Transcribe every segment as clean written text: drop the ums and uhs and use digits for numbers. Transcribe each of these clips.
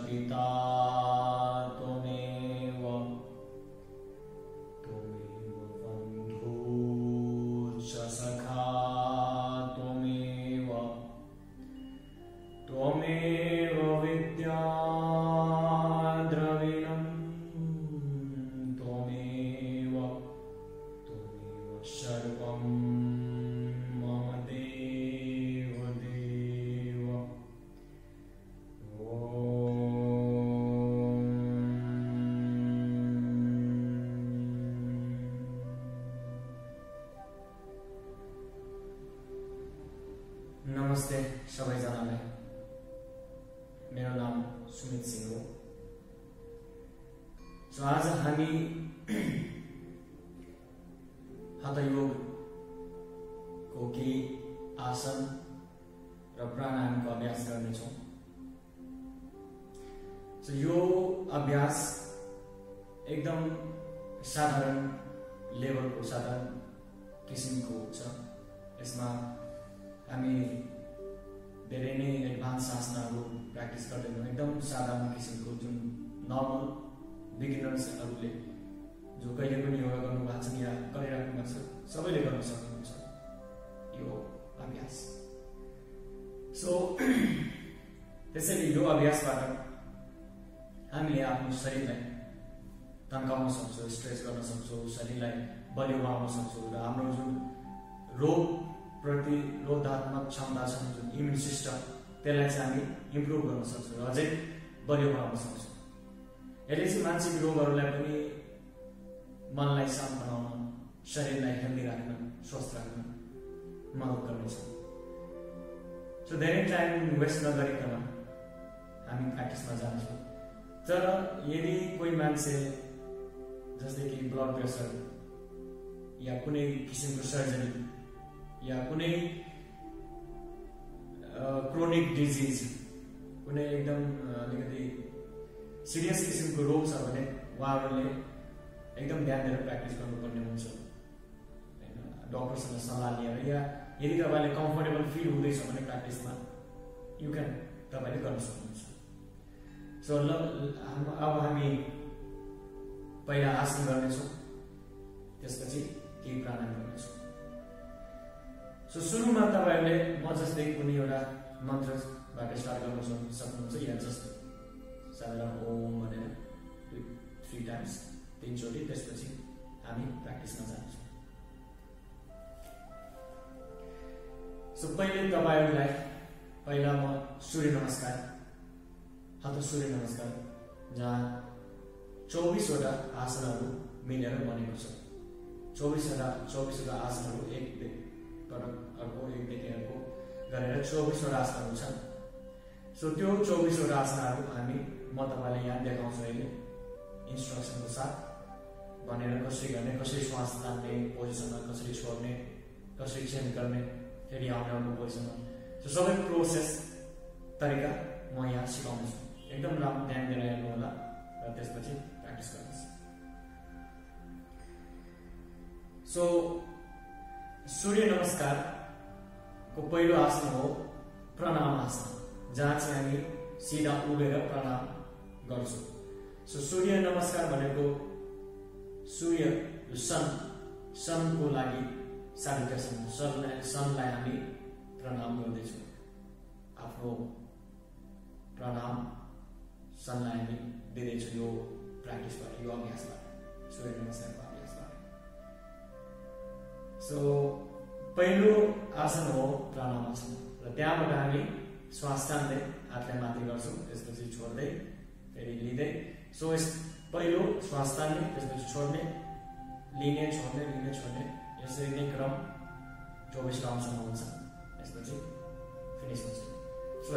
पिता त्वमेव त्वमेव बन्धुश्च सखा त्वमेव त्वमेव विद्या द्रविणं त्वमेव त्वमेव सर्वं मम देव देव। नमस्ते सबैजनालाई, मेरो नाम सुमित सिंह हो। आज हामी हठयोगको केही आसन र प्राणायामको अभ्यास गर्नेछौँ। यो अभ्यास एकदम साधारण लेभलको, साधारण किसिमको छ। यसमा हामी धेरै नै एडभान्स आसनहरू प्र्याक्टिस गर्दैनौँ। एकदम साधारण किसिमको, जुन नर्मल बिगिनर्सहरूले जो कहिले पनि योगा गर्नु भएको छ या गरिराख्नु भएको छ, सबैले गर्न सक्नुहुन्छ यो अभ्यास। त्यसैले यो अभ्यासबाट हामीले आफ्नो शरीरलाई तन्काउन सक्छौँ, स्ट्रेच गर्न सक्छौँ, शरीरलाई बलियो बनाउन सक्छौँ र हाम्रो जुन रोग प्रतिरोधात्मक क्षमता छ, जुन इम्युन सिस्टम, त्यसलाई चाहिँ हामी इम्प्रुभ गर्न सक्छौँ र अझै बलियो बनाउन सक्छौँ। यसले चाहिँ मानसिक रोगहरूलाई पनि, मनलाई शान्त बनाउन, शरीरलाई हेल्दी राख्न, स्वस्थ राख्न मद्दत गर्नेछ। धेरै टाइम वेस्ट नगरिकन हामी प्र्याक्टिसमा जान्छौँ। तर यदि कोही मान्छे जस्तै कि ब्लड प्रेसर या कुनै किसिमको सर्जरी या कुनै क्रोनिक डिजिज, कुनै एकदम अलिकति सिरियस किसिमको रोग छ भने उहाँहरूले एकदम ध्यान दिएर प्र्याक्टिस गर्नुपर्ने हुन्छ हैन। डक्टरसँग सल्लाह लिएर, या यदि तपाईँले कम्फर्टेबल फिल हुँदैछ भने प्र्याक्टिसमा तपाईँले गर्न सक्नुहुन्छ। अब हामी पहिला आसन गर्नेछौँ, त्यसपछि केही प्राणायाम गर्नेछौँ। सुरुमा तपाईँहरूले म जस्तै कुनै एउटा मन्त्रबाट स्टार्ट गर्न सक्नुहुन्छ, या जस्तै साधारण ओम भनेर 3 टाइम्स, 3 चोटि, त्यसपछि हामी प्र्याक्टिसमा जान्छौँ। पहिले तपाईँहरूलाई पहिला म सूर्य नमस्कार, सूर्य नमस्कार, जहाँ 24वटा आसनहरू मिलेर बनेको छ। 24वटा आसनहरू एक अर्को गरेर 24वटा आसनहरू छन्। त्यो 24वटा आसनहरू म तपाईँलाई यहाँ देखाउँछु अहिले इन्स्ट्रक्सनको साथ, भनेर कसरी गर्ने, कसरी श्वास तान्ने, पोजिसनमा कसरी छोड्ने, कसरी चेन्ज गर्ने, फेरि आउने पोजिसनमा, सबै प्रोसेस तरिका म यहाँ सिकाउनेछु। एकदम राम्रो ध्यान दिएर हेर्नु होला र त्यसपछि प्र्याक्टिस गर्नुहोस्। सूर्य नमस्कारको पहिलो आसन हो प्रणाम आसन, जहाँ चाहिँ हामी सिधा उभिएर प्रणाम गर्छौँ। सूर्य नमस्कार भनेको सूर्य सनको लागि साल्युटेसन, सनलाई हामी प्रणाम गर्दैछौँ। आफ्नो प्रणाम सनलाई हामी दिँदैछौँ यो प्र्याक्टिसबाट, यो अभ्यासबाट, सूर्य नमस्कारको अभ्यासबाट। पहिलो आसन हो प्राणायाम आसन, र त्यहाँबाट हामी श्वास तान्दै हातलाई माथि गर्छौँ, त्यसपछि छोड्दै फेरि लिँदै। पहिलो श्वास तान्ने, त्यसपछि छोड्ने, लिने, छोड्ने, लिने, छोड्ने, यसरी नै क्रम 24 राउन्डसम्म हुन्छ। त्यसपछि फिनिस हुन्छ।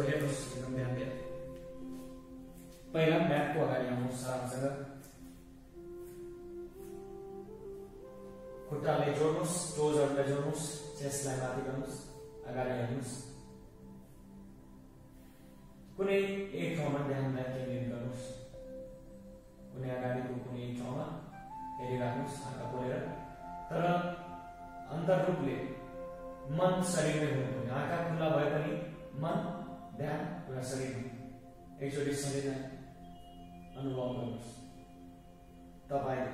हेर्नुहोस्, एकदम ध्यान दिएर पहिला म्याटको अगाडि आउनुहोस्, आरामसँग खुट्टालाई जोड्नुहोस्, टोजहरूलाई जोड्नुहोस्, चेस्टलाई माथि गर्नुहोस्, अगाडि हेर्नुहोस्। कुनै एक ठाउँमा ध्यानलाई केन्द्रित गर्नुहोस्, कुनै अगाडिको कुनै एक ठाउँमा हेरिराख्नुहोस्, आँखा खोलेर। तर अन्तर्रूपले मन शरीरमै हुनुपर्ने, आँखा खुल्ला भए पनि मन ध्यान पुरा शरीरमा। एकचोटि शरीरलाई अनुभव गर्नुहोस्। तपाईँ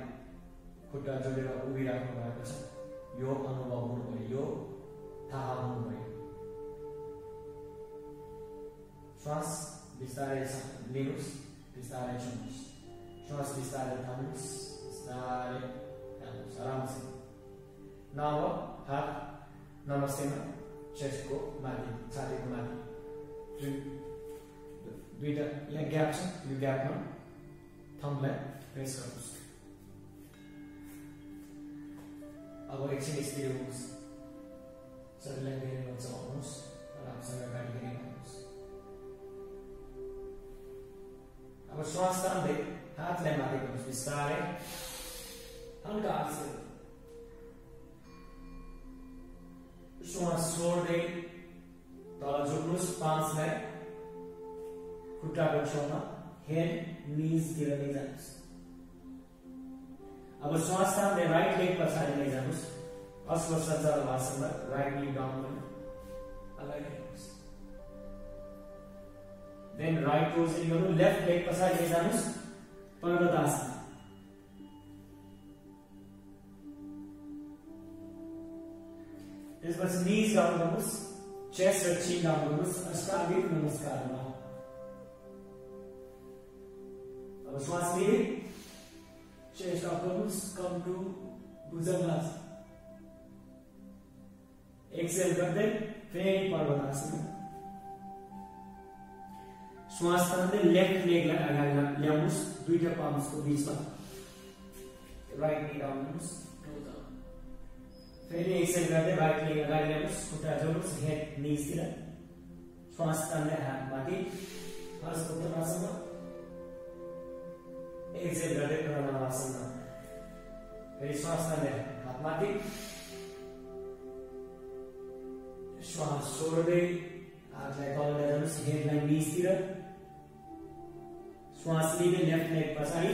खुट्टा जोडेर उभिराख्नु भएको छ, यो अनुभव हुनुभयो, यो थाहा हुनुभयो। श्वास बिस्तारै लिनुहोस्, बिस्तारै छोड्नुहोस्। श्वास बिस्तारै थाम्नुहोस्, बिस्तारै थाम्नुहोस्, आरामसे। अब हात नमस्तेमा चेस्टको माथि, छातीको माथि दुईटा यहाँ ग्याप छ, यो ग्यापमा थम्बलाई प्रेस गर्नुहोस्। अब एकछिन स्थिर हुनुहोस्, शरीरलाई धेरै नचलाउनुहोस्, आरामसँग गाडी हिँड्नुहोस्। अब श्वास तान्दै हातलाई माथि गर्नुहोस्, बिस्तारै हल्का हातले श्वास छोड्दै तल झुक्नुहोस्, पाँचलाई खुट्टाको छेउमा हेड निजतिर लैजानुहोस्। अब श्वास तान्दै राइट लेग पछाडि लैजानुहोस्, अश्वसञ्चालनासनमा राइट नी डाउन लगाइदिनुहोस्। देन राइट टोज इन गर्नु, लेफ्ट लेग पछाडि लैजानुहोस्, पर्वतासन। त्यसपछि नीज डाउन गर्नुहोस्, चेस्ट र चिन डाउन गर्नुहोस्, अष्टाङ्गिक नमस्कारमा। अब श्वास लिँदै चेस्ट अप गर्नुहोस्, कम टु भुजंगासन। एक्सेल गर्दै फेरि पर्वतासन। श्वास तान्दै लेफ्ट लेगलाई अगाडि ल्याउनुहोस्, दुईटा पाम्सको बीचमा राइट नी डाउन गर्नुहोस्, फेरि एक्सेल गर्दै राइट लेग अगाडि ल्याउनुहोस्, खुट्टा जोड्नुहोस्, हेड निजतिर। श्वास तान्दै हात माथि हस्तपद्मासनमा, एक्सेल गर्दै प्राणायाममा। फेरि श्वास तान्दै हात माथि, श्वास छोड्दै हातलाई तल ल्याउनुहोस्, हेडलाई निजतिर। श्वास लिँदै लेफ्ट लेग पछाडि,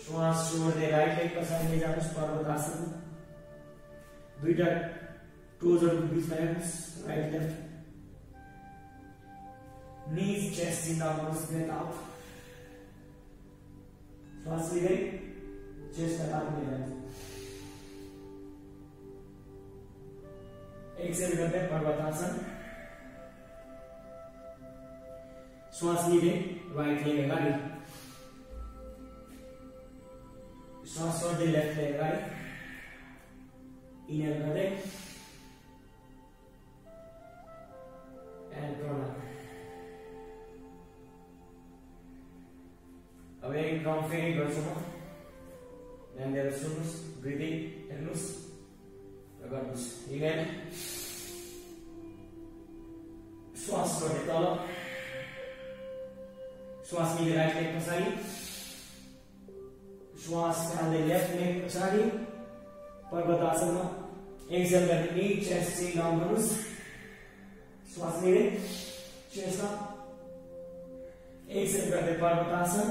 श्वास छोड्दै राइट लेग पछाडि लैजानुहोस्, पर्वतासन। दुईटा टोजहरुको बीचमा ल्याउनुहोस्, right left. Knees, chest in downwards, breath out. श्वास लिँदै चेस्ट का ताप लिइरहन्छ। एक्सेल गर्दै पर्वतासन। श्वास लिँदै राइट लेग अगाडि, श्वास छोड्दै लेफ्ट लेग अगाडि, इनहेल गर्दै एन्ड प्रोनाउन। अब एक राउन्ड फेरि गर्छु म, ध्यान दिएर सुन्नुहोस्, ब्रिदिङ हेर्नुहोस् र गर्नुहोस्। इनहेल, श्वास छोड्दै तल, श्वास लिँदै राइट लेग पछाडि, श्वास तान्दै लेफ्ट लेग पछाडि पर्वतासनमा। एक्सेल गर्दै नी चेस्ट सिट डाउन गर्नुहोस्, श्वास लिँदै चेस्ट अप, एक्सेल गर्दै पर्वतासन।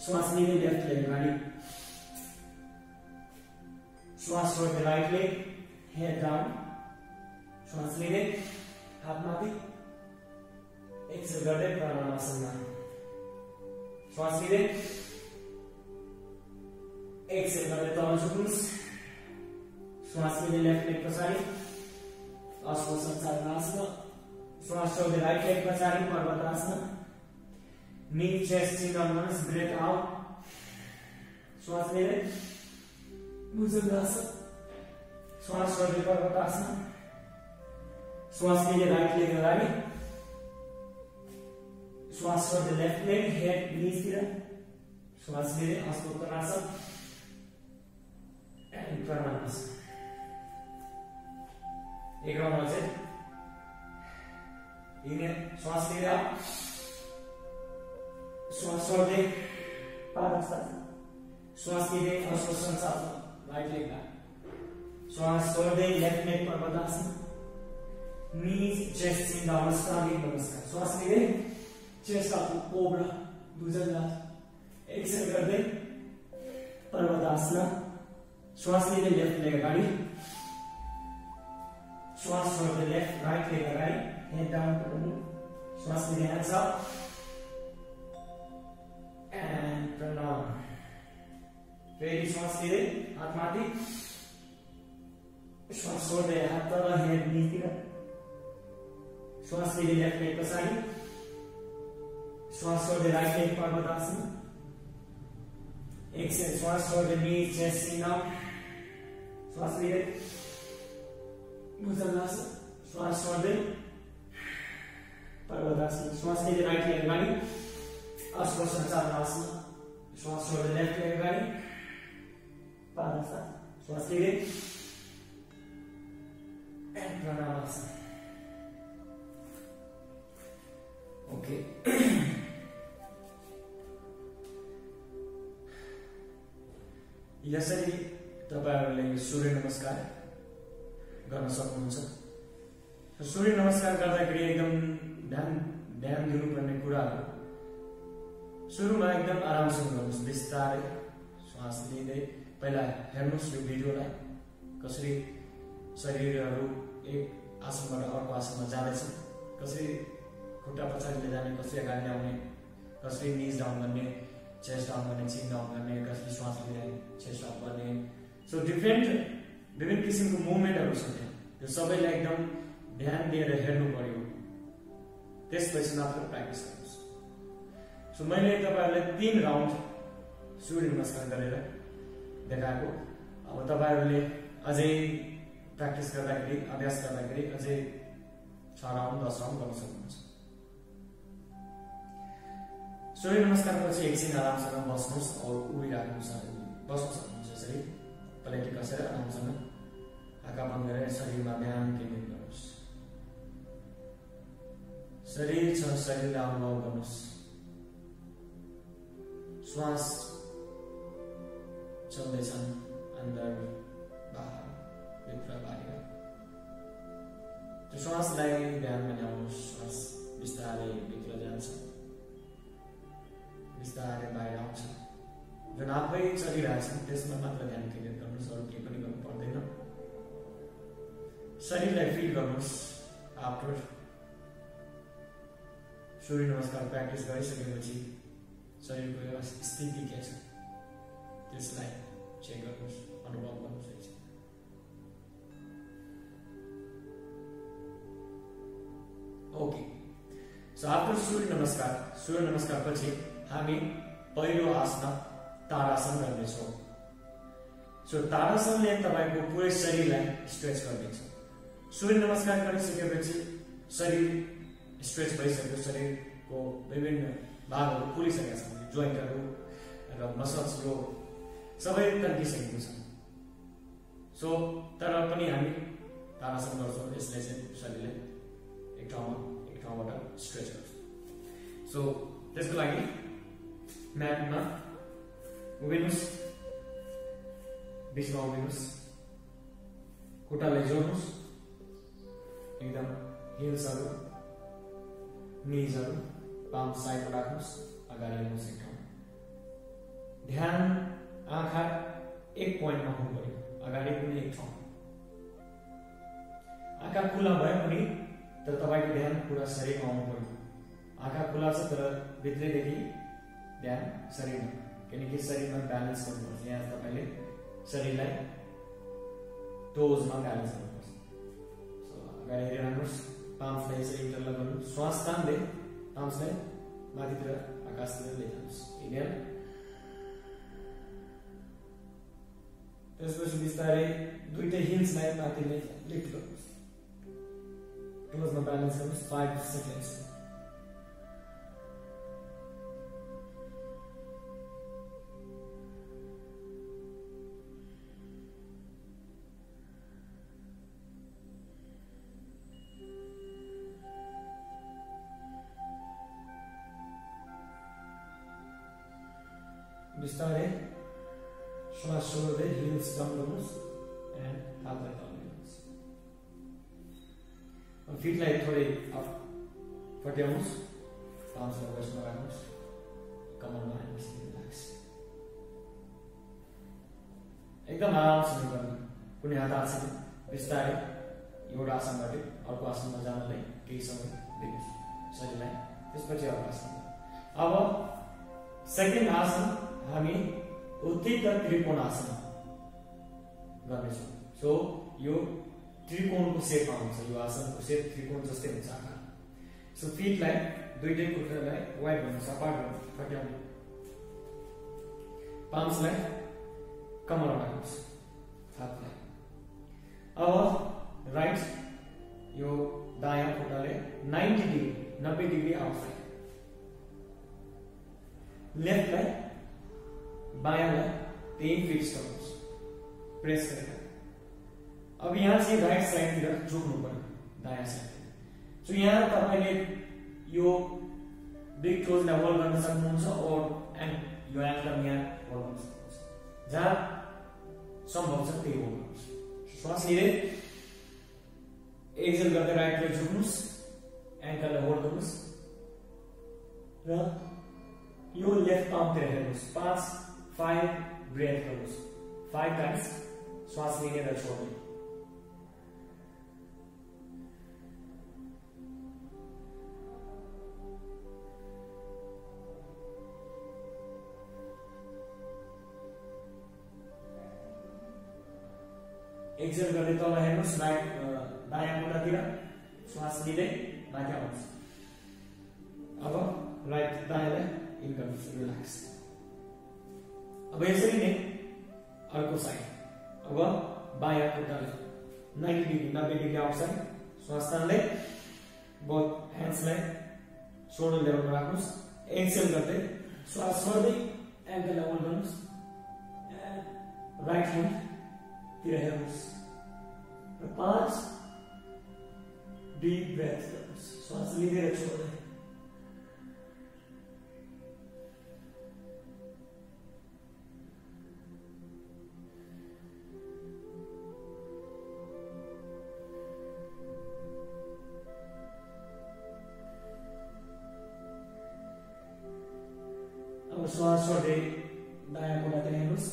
श्वास लिँदै लेफ्ट लेग अगाडि, श्वास छोड्दै राइट लेग, हेड डाउन। श्वास लिँदै हात माथि, एक्सेल गर्दै प्राणायाममा। श्वास लिँदै एक्सेल गर्दै तल झुक्नुहोस्, श्वास लिँदै लेफ्ट लेग पछाडि, अश्वसञ्चालनासन। श्वास छोड्दै राइट लेग पछाडि, पर्वतासन। नी चेस्ट सिट डाउन गर्नुहोस्, ब्रेथ आउट। श्वास लिँदै भुजंगासन। श्वास छोड्दै पर्वतासन। श्वास लिँदै राइट लेग अगाडि, श्वास छोड्दै लेफ्ट लेग, हेड निजतिर। श्वास लिँदै हस्तोत्तरासन एन्ड प्राणायामसन। एक राउन्ड अझै। इनहेल, श्वास लिँदै अप, श्वास छोड्दै पादहस्तासन। श्वास लिँदै अश्वसञ्चालन, राइट लेगमा। श्वास छोड्दै लेफ्ट लेग पर्वतासन। नीज चेस्ट सिट डाउन, अष्टाङ्गिक नमस्कार। श्वास लिँदै चेस्ट अप, कोब्रा, भुजंगासन। एक्सेल गर्दै पर्वतासन। श्वास लिँदै लेफ्ट लेग अगाडि, श्वास छोड्दै लेफ्ट राइट लेग अगाडि, हेड डाउन गर्नु। श्वास लिँदै hands up and pranam. फेरि श्वास लिँदै हात माथि, श्वास छोड्दै हात तल हेड नीतिर, श्वास लिँदै लेफ्ट लेग पछाडि, श्वास छोड्दै राइट लेग पर्वतासन, एक्सेल श्वास छोड्दै नी चेस्ट इन अप, श्वास लिँदै भुजंगासन, श्वास छोड्दै पर्वतासन, श्वास लिँदै राइट लेग अगाडि, अश्वसंचालनासन, श्वास छोड्दै लेफ्ट लेग अगाडि, पादासन, श्वास लिँदै and pranamasan. Okay. यसरी तपाईहरुले सूर्य नमस्कार गर्न सक्नुहुन्छ। सूर्य नमस्कार गर्दाखेरि एकदम ध्यान दिनुपर्ने कुराहरु सुरुमा एकदम आरामसँग गर्नुस्, बिस्तारै श्वास लिँदै पहिला हेर्नुस् यो भिडियोलाई कसरी शरीरहरु एक आसनबाट अर्को आसनमा जाँदैछ, कसरी खुट्टा पछाडि लैजाने, कसरी अगाडि ल्याउने, कसरी निज डाउन गर्ने, चेस्ट डाउन गर्ने, चिन डाउन गर्ने, कसरी श्वास लिँदै चेस्ट अप गर्ने। सो विभिन्न किसिमको मुभमेन्टहरु छ त्यहाँ, त्यो सबैलाई एकदम ध्यान दिएर हेर्नु पर्यो, त्यसपछि मात्र प्र्याक्टिस गर्नुस्। सो मैले तपाईहरुलाई 3 राउन्ड सूर्य नमस्कार गरेर देखाएको। अब तपाईहरुले अझै प्र्याक्टिस गर्दाखेरि, अभ्यास गर्दाखेरि अझै 6 राउन्ड 10 राउन्ड गर्न सक्नुहुन्छ। सूर्य नमस्कार पछि एकछिन आरामसँग बस्नुस् और उभिराख्नुस्, बस्न सक्नुहुन्छ। यसरी पलेटी कसेर आरामसँग आँखा बन्द गरेर शरीरमा ध्यान केन्द्रित गर्नुस्। शरीर छ, शरीरलाई अनुभव गर्नुस्। श्वास चल्दैछन् अन्दर बाहिर, भित्र बाहिर। त्यो श्वासलाई ध्यानमा ल्याउनुस्। श्वास बिस्तारै भित्र जान्छ, बिस्तारै बाहिर आउँछ। जुन आफै चलिरहेछ त्यसमा मात्र ध्यान केन्द्रित गर्नुस्, अरू केही पनि गर्नु पर्दैन। शरीरलाई फिल गर्नुस्। आफ्टर सूर्य नमस्कार प्र्याक्टिस गरिसकेपछि शरीरको स्थिति के छ त्यसलाई चेक गर्नुस्, अनुभव गर्नुस्। ओके, सो आफ्टर सूर्य नमस्कार पछि हामी पहिलो आसन ताडासन गर्नेछौँ। सो ताडासनले तपाईको पुरै शरीरलाई स्ट्रेच गर्दिन्छ। सूर्य नमस्कार गरिसकेपछि शरीर स्ट्रेच भइसक्यो, शरीरको विभिन्न भागहरू खुलिसकेका छन्, जोइन्टहरू र मसल्सहरू सबै तन्किसकेको छ। सो तर पनि हामी ताडासन गर्छौँ, यसले चाहिँ शरीरलाई एक ठाउँबाट स्ट्रेच गर्छ। सो त्यसको लागि म्याटमा उभिनुस्, बिचमा उभिनुस्, खुट्टालाई जोड्नुस्, एकदम हिल्सहरू निजहरू पाम साइडमा राख्नुस्, अगाडि ल्याउनुस् एक ठाउँमा। ध्यान आँखा एक पोइन्टमा हुनु पर्यो, अगाडि कुनै एक ठाउँमा। आँखा खुला भए पनि तर तपाईको ध्यान पुरा शरीरमा आउनु पर्यो। आँखा खुला छ तर भित्रैदेखि ध्यान शरीरमा, किनकि शरीरमा ब्यालेन्स गर्नुपर्छ। यहाँ तपाईले शरीरलाई टोजमा ब्यालेन्स गर्नुपर्छ। सो अगाडि हेरिरहनुहोस्, पाम्सलाई यसरी इन्टरलक गर्नुहोस्, श्वास तान्दै पाम्सलाई माथितिर आकाशतिर लैजानुहोस्। इनहेल, त्यसपछि बिस्तारै दुईटै हिल्सलाई माथि लिफ्ट गर्नुहोस्, टोजमा ब्यालेन्स गर्नुहोस्। 5 सेकेन्ड्स। बिस्तारै श्वास छोड्दै हिल्स डाउन गर्नुहोस् एन्ड हातलाई तल ल्याउनुहोस्। फिटलाई थोरै अफ फट्याउनुहोस्, पाम्सलाई रेस्टमा राख्नुहोस्, कमरमा हाल्नुहोस्, रिल्याक्स। एकदम आरामसँग गर्नु, कुनै हतार छैन। बिस्तारै एउटा आसनबाट अर्को आसनमा जानलाई केही समय दिनुहोस्। शरीरलाई, त्यसपछि अर्को आसन। अब सेकेन्ड आसन हामी उत्थित त्रिकोणासन गर्नेछौँ। सो यो त्रिकोणको सेपमा हुन्छ, यो आसनको सेप त्रिकोण जस्तै हुन्छ आकार। सो फिटलाई दुईटै खुट्टालाई वाइड गर्नुहोस्, अपार्ट गर्नुहोस्, फट्याउनु। पाम्सलाई कमरमा राख्नुहोस्, हातलाई। अब राइट यो दायाँ खुट्टाले 90 डिग्री आउटसाइड, लेफ्टलाई बायाँलाई त्यही फिक्स गर्नुहोस्, प्रेस गरेर। अब यहाँ चाहिँ राइट साइडतिर झुक्नु पर्यो, दायाँ साइडतिर। सो यहाँ तपाईले यो बिग टोजलाई होल्ड गर्न सक्नुहुन्छ और यो एङ्कल यहाँ होल्ड गर्न सक्नुहुन्छ, जहाँ सम्भव छ त्यही होल्ड गर्नुहोस्। श्वास लिँदै एक्सेल गर्दै राइटतिर झुक्नुहोस्, एङ्कललाई होल्ड गर्नुहोस् र यो लेफ्ट पामतिर हेर्नुहोस्। 5 ब्रेथ गर्नुहोस्, 5 टाइम्स श्वास लिने र छोड्ने। एक्सेल गर्दै तल हेर्नुहोस्, राइट दायाँ खुट्टातिर श्वास लिँदै माथि आउनुहोस्। अब राइट दायाँलाई इन गर्नुहोस्, रिल्याक्स। अब यसरी नै अर्को साइड। अब बायाँ खुट्टाले 90 डिग्री आउटसाइड, श्वास तान्दै बोथ ह्यान्ड्सलाई सोल्डर लेभलमा राख्नुहोस्। एक्सेल गर्दै श्वास छोड्दै एङ्कललाई होल्ड गर्नुहोस्, राइट ह्यान्ड तिर हेर्नुहोस् र 5 डीप ब्रेथ गर्नुहोस्, श्वास लिँदै र छोड्दै। अब श्वास छोड्दै दायाँ खुट्टातिर हेर्नुहोस्,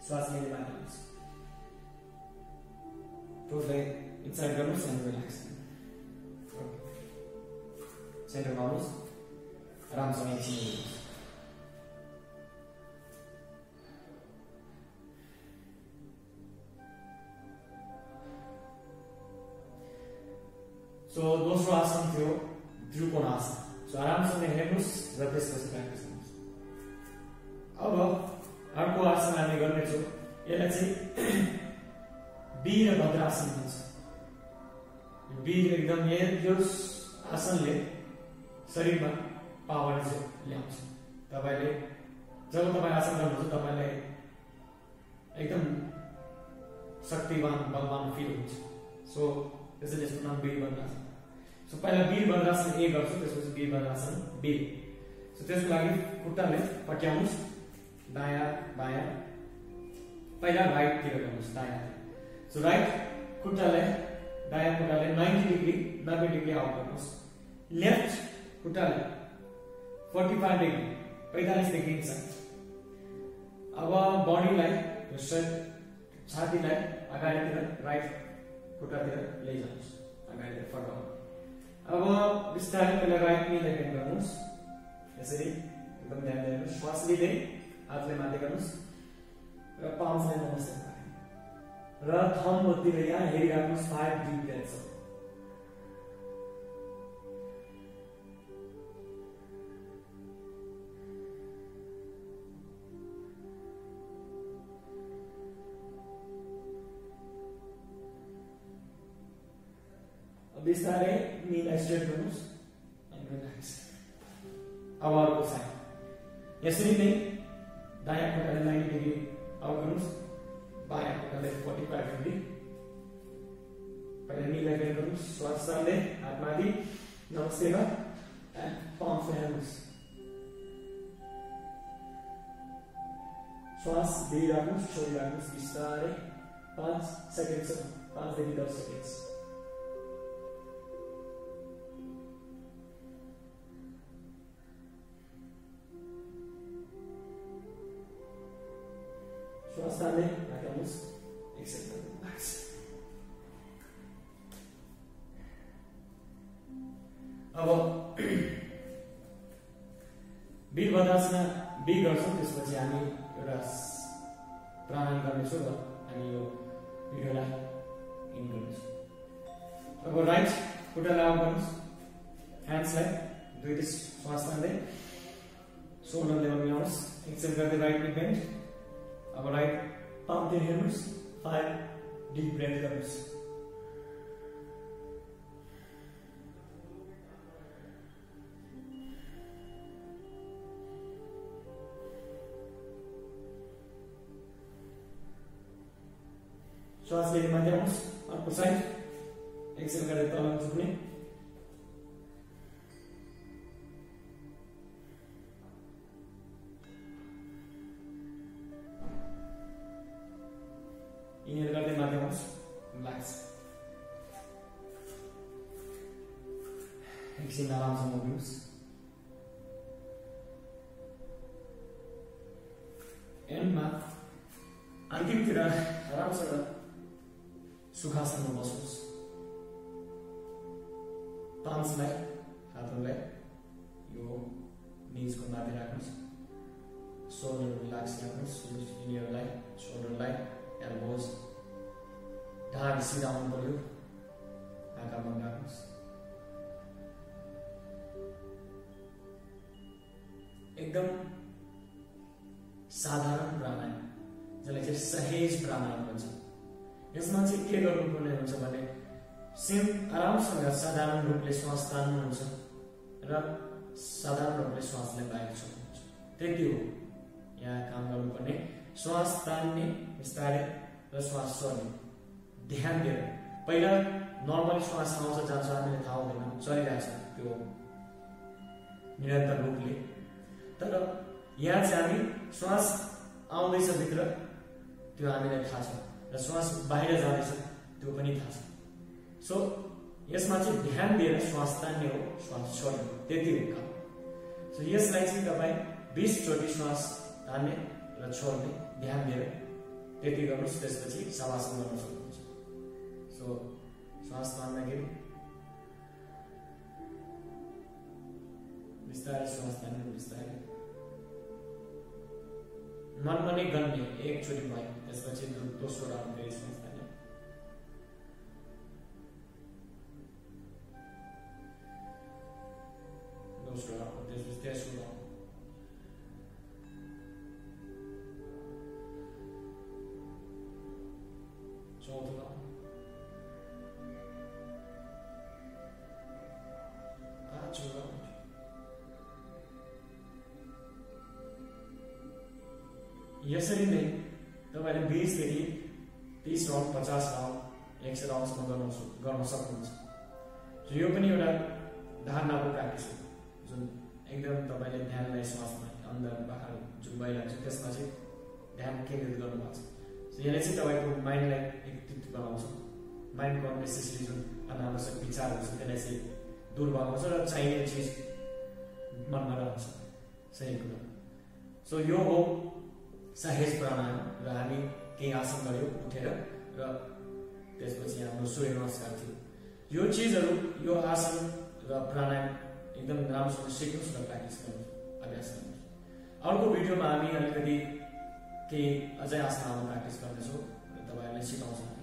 श्वास लिँदै माथि आउनुहोस्। टोजलाई इनसाइड गर्नुहोस् एन्ड रिल्याक्स। सेन्टरमा आउनुहोस्, आरामसँग एकछिन लिनुहोस्। सो दोस्रो आसन थियो त्रिकोणासन। सो आरामसँग हेर्नुहोस् र त्यसपछि प्र्याक्टिस गर्नुहोस्। अब अर्को आसन हामी गर्नेछौँ, यसलाई चाहिँ वीरभद्रासन भन्छ। वीर एकदम यो आसनले शरीरमा पावर ल्याउँछ। तपाईले जब तपाईँ आसन गर्नुहुन्छ तपाईलाई एकदम शक्तिवान बलवान फिल हुन्छ। सो त्यसैले यसको नाम वीरभद्रासन। सो पहिला वीरभद्रासन ए गर्छौँ, त्यसपछि वीरभद्रासन बी। सो त्यसको लागि खुट्टाले पट्याउनुहोस्, दायाँ बायाँ। पहिला राइटतिर गर्नुहोस्, दायाँ। सो राइट खुट्टालाई दायाँ खुट्टाले 90 डिग्री आउट गर्नुहोस्। लेफ्ट खुट्टाले 45 डिग्री 45 डिग्री इनसाइड। अब बडीलाई छातीलाई अगाडितिर राइट खुट्टातिर लैजानुहोस्, अगाडितिर फर्काउनु। अब बिस्तारै पहिला राइट नीलाई बेन्ड गर्नुहोस्, यसरी एकदम ध्यान दिनुहोस्। श्वास लिँदै हातले माथि गर्नुहोस् र पाल्मलाई नमस्ते र थम्ब तिर यहाँ हेरिराख्नुहोस्। 5 डीप ब्रेथ्स। बिस्तारै नीलाई स्ट्रेट गर्नुहोस् एन्ड रिल्याक्स। अब अर्को साइड यसरी नै दायाँ खुट्टाले 90 डिग्री आउट गर्नुहोस्, बायाँ खुट्टाले 45 डिग्री। पहिला नीलाई बेन्ड गर्नुहोस्, श्वास तान्दै हात माथि नमस्ते र पाल्म हेर्नुहोस्। श्वास लिइराख्नुहोस्, छोडिराख्नुहोस् बिस्तारै। 5 सेकेन्ड, 5 देखि 10 सेकेन्ड। श्वास तान्दै राख्नुहोस्, एक्सेल गर्नुहोस्। अब वीरभद्रासना बी गर्छौँ, त्यसपछि हामी एउटा प्राणायाम गर्नेछौँ र हामी यो भिडियोलाई इन गर्नेछौँ। अब राइट खुट्टा लागु गर्नुहोस्, ह्यान्ड्सलाई दुईटी श्वास तान्दै सोल्डर लेभल मिलाउनुहोस्। एक्सेल गर्दै राइट नी बेन्ड। अब राइट पामतिर हेर्नुहोस्, 5 डिप ब्रेथ गर्नुहोस्। श्वास लिएर माथि आउनुहोस्, अर्को साइड एक्सेल गर्दै तल झुक्ने। इनहेल गर्दै माथि आउनुहोस्, रिल्याक्स। एकछिन आरामसँग उभिनुहोस्। एन्डमा अन्तिमतिर आरामसँग सुखासनमा बस्नुहोस्। पाल्सलाई, हातहरूलाई यो निजको माथि राख्नुहोस्। सोल्डर रिल्याक्स राख्नुहोस्। यिनीहरूलाई सोल्डरलाई एल्बोज ढाड सिधा आउनु पर्यो। आँखा बन्द राख्नुहोस्। एकदम साधारण प्राणायाम, जसलाई चाहिँ सहेज प्राणायाम भन्छ। यसमा चाहिँ के गर्नुपर्ने हुन्छ भने सेम आरामसँग साधारण रूपले श्वास तान्नुहुन्छ र साधारण रूपले श्वासलाई बाहिर छोड्नुहुन्छ, त्यति हो यहाँ काम गर्नुपर्ने। श्वास तान्ने बिस्तारै र श्वास छोड्ने ध्यान दिएर। पहिला नर्मली श्वास आउँछ जान्छ, हामीले थाहा हुँदैन, चलिरहेछ त्यो निरन्तर रूपले। तर यहाँ चाहिँ हामी श्वास आउँदैछ भित्र, त्यो हामीलाई थाहा छ, र श्वास बाहिर जाँदैछ त्यो पनि थाहा छ। सो यसमा चाहिँ ध्यान दिएर श्वास तान्ने हो, श्वास छोड्ने, त्यति हो काम। सो यसलाई चाहिँ तपाईँ 20 चोटि श्वास तान्ने र छोड्ने ध्यान दिएर त्यति गर्नुहोस्। त्यसपछि शवासन गर्न सक्नुहुन्छ। सो श्वास तान्दाखेरि बिस्तारै श्वास तान्ने, बिस्तारै मनमा नै गन्ने एकचोटि भयो। त्यसपछि दोस्रो राउन्ड फेरि श्वास तान्ने। दोस्रो राउन्ड, त्यसपछि तेस्रो राउन्ड। चौथो राउन्ड। पाँचौं राउन्ड। यसरी नै तपाईले 20 देखि 30 राउन्ड, 50 राउन्ड, 100 राउन्डसम्म गर्न सक्नुहुन्छ। यो पनि एउटा धारणाको प्र्याक्टिस हो, जुन एकदम तपाईले ध्यानलाई श्वासमा अन्दर बाहिर जुन भइरहेको छ त्यसमा चाहिँ ध्यान केन्द्रित गर्नुभएको छ। यसले चाहिँ तपाईँको माइन्डलाई एकत्रित बनाउँछ। माइन्ड कन्सियसली जुन अनावश्यक विचारहरू छ त्यसलाई चाहिँ दूर बनाउँछ र चाहिने चिज मनमा रहन्छ। सही कुरा। सो यो हो सहेज प्राणायाम, र हामी केही आसन गर्यौँ उठेर, र त्यसपछि हाम्रो सूर्य नमस्कार थियो। यो चिजहरू, यो आसन र प्राणायाम एकदम राम्रोसँग सिक्नुहोस् र प्र्याक्टिस गर्नुहोस्, अभ्यास गर्नुहोस्। अर्को भिडियोमा हामी अलिकति केही अझै आसनहरू प्र्याक्टिस गर्नेछौँ र तपाईँहरूलाई सिकाउँछौँ।